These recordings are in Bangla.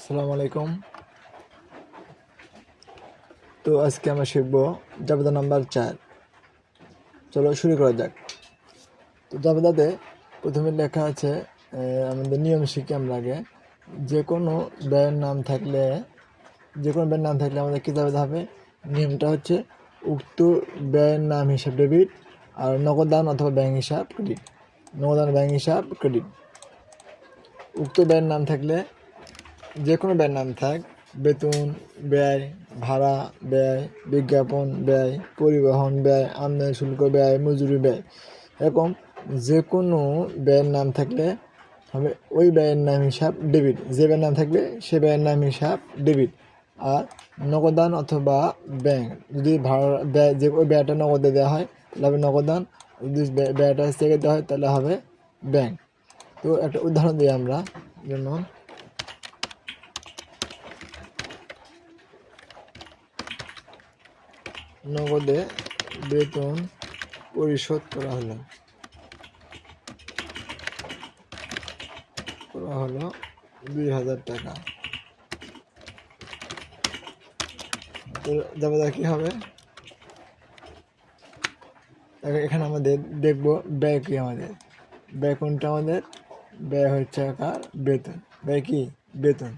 আসসালামু আলাইকুম। তো আজকে আমরা শিখবো জাবেদা নাম্বার 4। চলো শুরু করা যাক। তো জাবেদাতে প্রথমে লেখা আছে, আমাদের নিয়ম শিখি আমরা আগে। যে কোনো ব্যয়ের নাম থাকলে আমাদের কী জাবেদা হবে? নিয়মটা হচ্ছে উক্ত ব্যয়ের নাম হিসাব ডেবিট আর নগদান অথবা ব্যাংক হিসাব ক্রেডিট। নগদান ব্যাংক হিসাব ক্রেডিট। উক্ত ব্যয়ের নাম থাকলে যে কোনো ব্যয়ের নাম থাক, বেতন ব্যয়, ভাড়া ব্যয়, বিজ্ঞাপন ব্যয়, পরিবহন ব্যয়, আমদানি শুল্ক ব্যয়, মজুরি ব্যয়, এরকম যে কোনো ব্যয়ের নাম থাকলে হবে ওই ব্যয়ের নাম হিসাব ডেবিট। যে ব্যয়ের নাম থাকবে সে ব্যয়ের নাম হিসাব ডেবিট। আর নগদান অথবা ব্যাংক, যদি ভাড়া ব্যয় যে ওই ব্যয়টা নগদে দেওয়া হয় তাহলে হবে নগদান, যদি ব্যয়টা চেকে দেওয়া হয় তাহলে হবে ব্যাংক। তো একটা উদাহরণ দিই আমরা, যেমন নগদে বেতন পরিশোধ করা হলো 2000 টাকা। তো জাবেদা কি হবে? এখানে আমাদের দেখব ব্যয় কি। আমাদের ব্যয় কোনটা? আমাদের ব্যয় হচ্ছে কার? বেতন। ব্যয় কি? বেতন।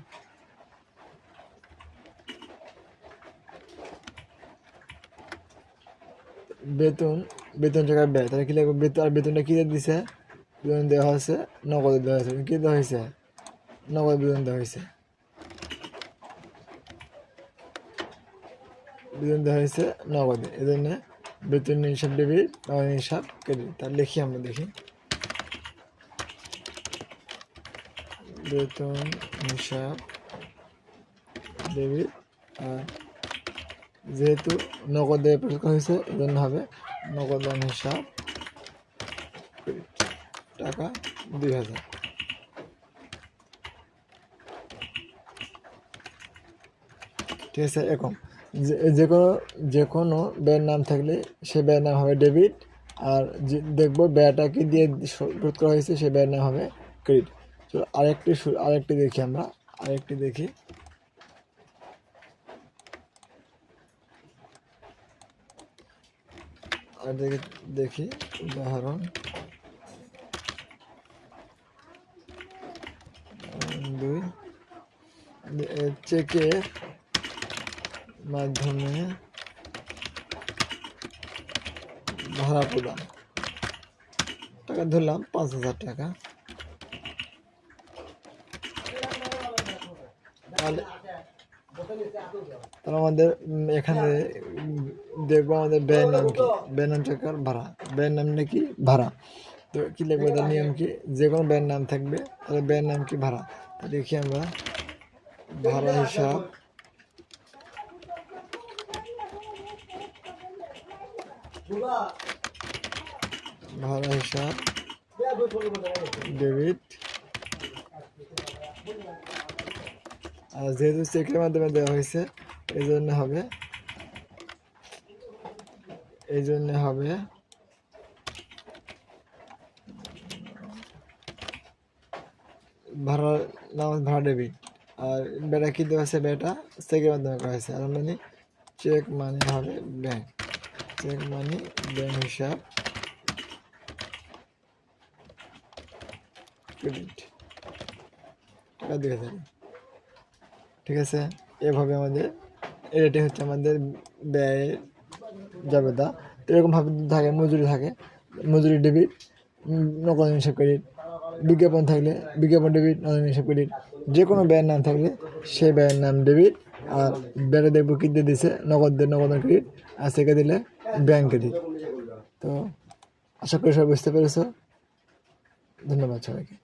বেতন টাকার ব্যয়, তাহলে কি লাগবে? বেতন। আর বেতনটা কি দিছে? বেতন দেওয়া হয়েছে নগদে দেওয়া হয়েছে। কি দেওয়া হয়েছে? নগদ বেতন দেওয়া হয়েছে। বেতন দেওয়া হয়েছে নগদে, এই জন্য বেতন হিসাব ডেবিট, নগদ হিসাব ক্রেডিট। তার লিখি আমরা, দেখি। বেতন হিসাব ডেবিট, আর যেহেতু নগদে পরিশোধ করা হয়েছে এই জন্য হবে নগদান হিসাব টাকা 2000। ঠিক আছে। এরকম যে কোনো ব্যয়ের নাম থাকলে সে ব্যয়ের নাম হবে ডেবিট, আর দেখবো ব্যয়টা কি দিয়ে শোধ করা হয়েছে সে ব্যয়ের নাম হবে ক্রেডিট। চলো আরেকটি দেখি আমরা। দেখি উদাহরণ 2। চেকের মাধ্যমে ভাড়া প্রদান, টাকা ধরলাম 5000 টাকা। তাহলে আমাদের এখানে দেখবো আমাদের ব্যয়ের নাম কি? ব্যয়ের নাম টাকার ভাড়া। ব্যয়ের নাম নাকি ভাড়া। তো কি লিখবো? তার নিয়ম কি? যে কোনো ব্যয়ের নাম থাকবে তাহলে ব্যয়ের নাম কি? ভাড়া। দেখি আমরা ভাড়া হিসাব ডেবিট, আর যেহেতু চেকের মাধ্যমে দেওয়া হয়েছে এই জন্য হবে ভাড়া ডেবিট। আর বেটা কি দেওয়া আছে? বেটা চেকের মাধ্যমে করা হয়েছে, আর মানে চেক মানে হবে ব্যাংক। চেক মানে ব্যাংক হিসাব ক্রেডিট, টাকা 2000। ঠিক আছে। এভাবে আমাদের এটাই হচ্ছে আমাদের ব্যয়ের জাবেদা। তো এরকমভাবে থাকে মজুরি ডেবিট, নগদ হিসাব ক্রেডিট। বিজ্ঞাপন থাকলে বিজ্ঞাপন ডেবিট, নগদ হিসাব ক্রেডিট। যে কোনো ব্যয়ের নাম থাকলে সেই ব্যয়ের নাম ডেবিট, আর ব্যয়টা দেখবো কি দিয়ে দিছে? নগদ ক্রেডিট, আর সেকে দিলে ব্যাংক ক্রেডিট। তো আশা করি সবাই বুঝতে পেরেছো। ধন্যবাদ সবাইকে।